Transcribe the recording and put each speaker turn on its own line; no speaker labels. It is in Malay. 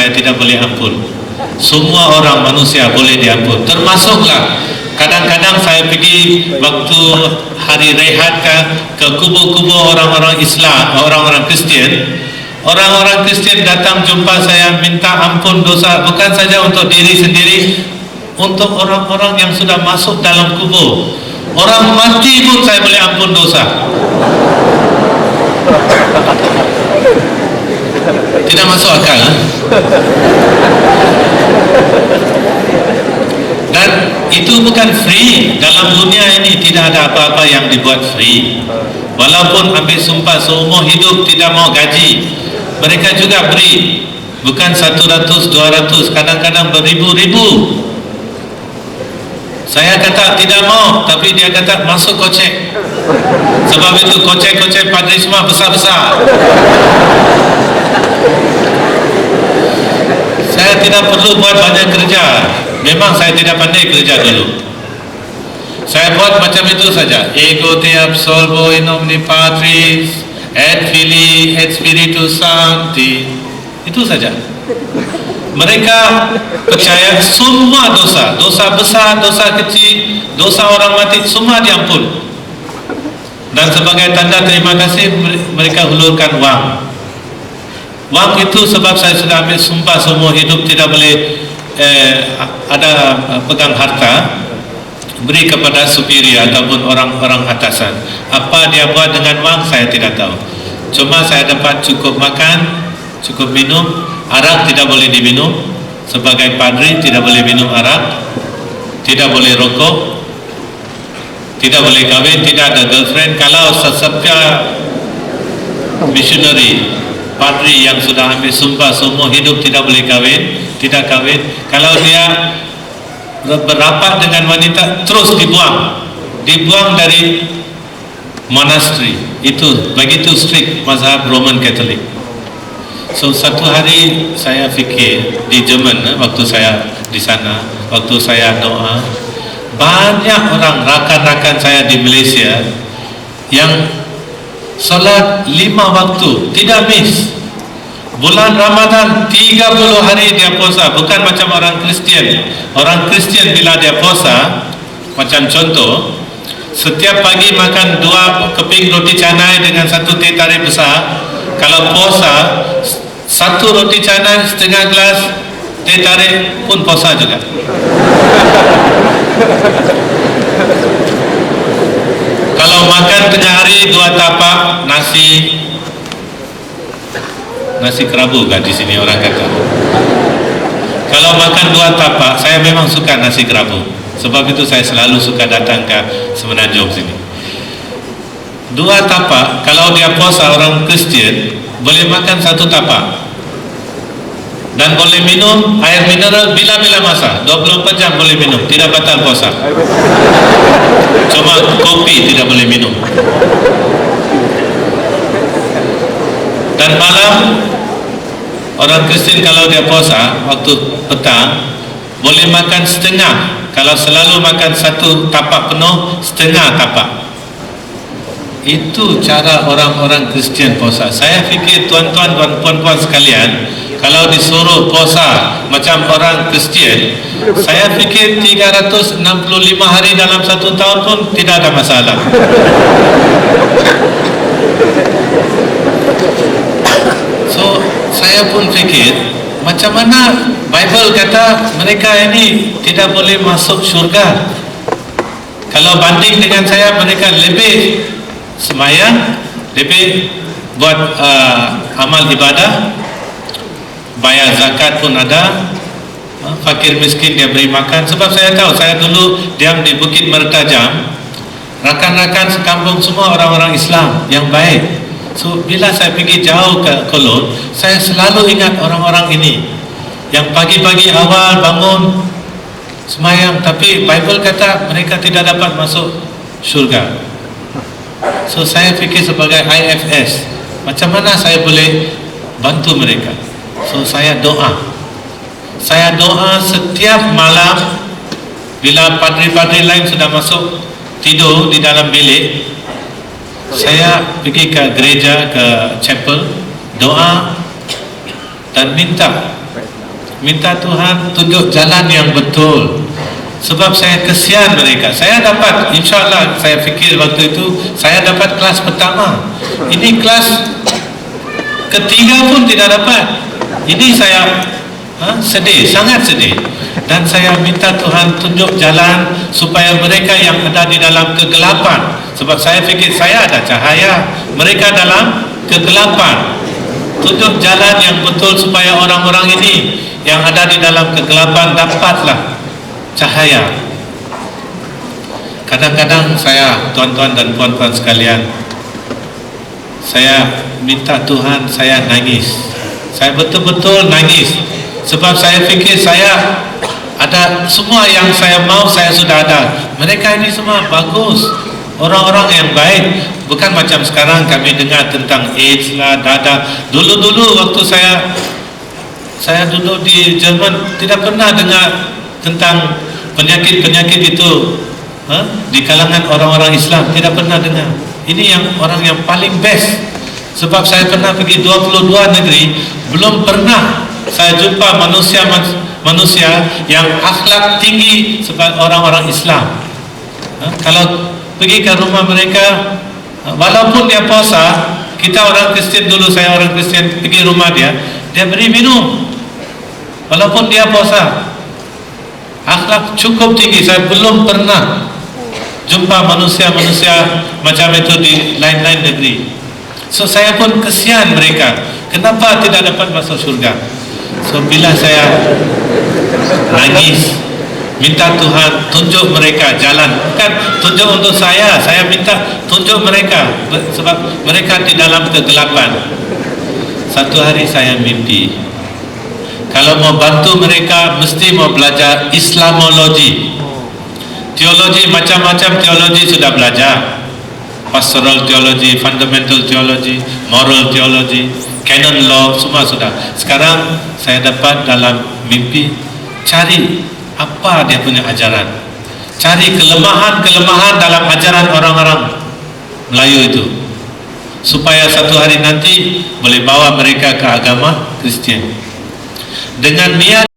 saya tidak boleh ampun. Semua orang manusia boleh diampun, termasuklah kadang-kadang saya pergi waktu hari rehat ke kubur-kubur orang-orang Islam, orang-orang Kristian. Orang-orang Kristian datang jumpa saya minta ampun dosa, bukan saja untuk diri sendiri, untuk orang-orang yang sudah masuk dalam kubur. Orang mati pun saya boleh ampun dosa. Tidak masuk akal. Dan itu bukan free. Dalam dunia ini tidak ada apa-apa yang dibuat free. Walaupun ambil sumpah seumur hidup tidak mau gaji, mereka juga beri. Bukan 100, 200, kadang-kadang beribu-ribu. Saya kata tidak mau, tapi dia kata masuk kocek. Sebab itu kocek-kocek padri semua besar-besar. Saya tidak perlu buat banyak kerja. Memang saya tidak pandai kerja dulu. Saya buat macam itu saja. Ego te absolvo in nomine Patris et Filii et Spiritus Sancti. Itu saja. Mereka percaya semua dosa, dosa besar, dosa kecil, dosa orang mati, semua diampun. Dan sebagai tanda terima kasih mereka hulurkan wang. Wang itu sebab saya sudah ambil sumpah seumur hidup tidak boleh ada pegang harta, beri kepada superior ataupun orang-orang atasan. Apa dia buat dengan wang saya tidak tahu. Cuma saya dapat cukup makan, cukup minum. Arak tidak boleh diminum. Sebagai padri tidak boleh minum arak, tidak boleh rokok, tidak boleh kahwin, tidak ada girlfriend. Kalau sesetia missionary, padri yang sudah ambil sumpah seumur hidup tidak boleh kahwin, tidak kahwin. Kalau dia berapat dengan wanita terus dibuang dari monastery. Itu begitu strict mazhab Roman Catholic. So satu hari saya fikir di Jerman, waktu saya di sana, waktu saya doa, banyak orang rakan-rakan saya di Malaysia yang salat 5 waktu tidak miss. Bulan Ramadan 30 hari dia puasa, bukan macam orang Kristian. Orang Kristian bila dia puasa, macam contoh, setiap pagi makan 2 keping roti canai dengan 1 teh tarik besar. Kalau puasa 1 roti canai setengah gelas teh tarik pun puasa juga. Kalau makan tengah hari 2 tapak nasi kerabu kan di sini orang kata. Kalau makan 2 tapak, saya memang suka nasi kerabu. Sebab itu saya selalu suka datang ke Semenanjung sini. 2 tapak, kalau dia puasa orang Kristian boleh makan 1 tapak. Dan boleh minum air mineral bila-bila masa, 24 jam boleh minum, tidak batal puasa. Cuma kopi tidak boleh minum. Dan malam orang Kristian kalau dia puasa waktu petang boleh makan setengah. Kalau selalu makan 1 tapak penuh, setengah tapak. Itu cara orang-orang Kristian puasa. Saya fikir tuan-tuan dan puan-puan sekalian, kalau disuruh puasa macam orang Kristian, saya fikir 365 hari dalam 1 tahun pun tidak ada masalah. So saya pun fikir, macam mana Bible kata mereka ini tidak boleh masuk syurga. Kalau banding dengan saya, mereka lebih semayang, lebih buat amal ibadah, bayar zakat pun ada, fakir miskin dia beri makan. Sebab saya tahu, saya dulu diam di Bukit Mertajam, rakan-rakan sekampung semua orang-orang Islam yang baik. So bila saya pergi jauh ke Kolon, saya selalu ingat orang-orang ini yang pagi-pagi awal bangun semayang, tapi Bible kata mereka tidak dapat masuk syurga. So saya fikir sebagai IFS, macam mana saya boleh bantu mereka? So saya doa setiap malam. Bila padri-padri lain sudah masuk tidur di dalam bilik, saya pergi ke gereja, ke chapel, doa dan minta minta Tuhan tunjuk jalan yang betul. Sebab saya kesian mereka. Saya dapat, insyaAllah saya fikir waktu itu saya dapat kelas pertama. Ini kelas ketiga pun tidak dapat. Ini saya sedih, sangat sedih. Dan saya minta Tuhan tunjuk jalan supaya mereka yang ada di dalam kegelapan. Sebab saya fikir saya ada cahaya, mereka dalam kegelapan. Tunjuk jalan yang betul supaya orang-orang ini yang ada di dalam kegelapan dapatlah cahaya. Kadang-kadang saya, tuan-tuan dan puan-puan sekalian, saya minta Tuhan, saya nangis. Saya betul-betul nangis. Sebab saya fikir saya ada semua yang saya mau, saya sudah ada. Mereka ini semua bagus, orang-orang yang baik. Bukan macam sekarang kami dengar tentang AIDS lah, dada. Dulu-dulu waktu saya duduk di Jerman, tidak pernah dengar tentang penyakit-penyakit itu di kalangan orang-orang Islam, tidak pernah dengar. Ini yang orang yang paling best. Sebab saya pernah pergi 22 negeri, belum pernah saya jumpa manusia yang akhlak tinggi seperti orang-orang Islam. Kalau pergi ke rumah mereka, walaupun dia puasa, kita orang Kristen dulu, saya orang Kristen, pergi rumah dia beri minum walaupun dia puasa. Akhlak cukup tinggi. Saya belum pernah jumpa manusia-manusia macam itu di lain-lain negeri. So saya pun kesian mereka, kenapa tidak dapat masuk surga. So bila saya nangis, minta Tuhan tunjuk mereka jalan. Bukan tunjuk untuk saya minta tunjuk mereka. Sebab mereka di dalam kegelapan. Satu hari saya mimpi, kalau mau bantu mereka mesti mau belajar Islamologi. Teologi, macam-macam teologi sudah belajar. Pastoral theology, fundamental theology, moral theology, canon law, semua sudah. Sekarang saya dapat dalam mimpi, cari apa dia punya ajaran. Cari kelemahan-kelemahan dalam ajaran orang-orang Melayu itu, supaya satu hari nanti boleh bawa mereka ke agama Kristian. Dengan niat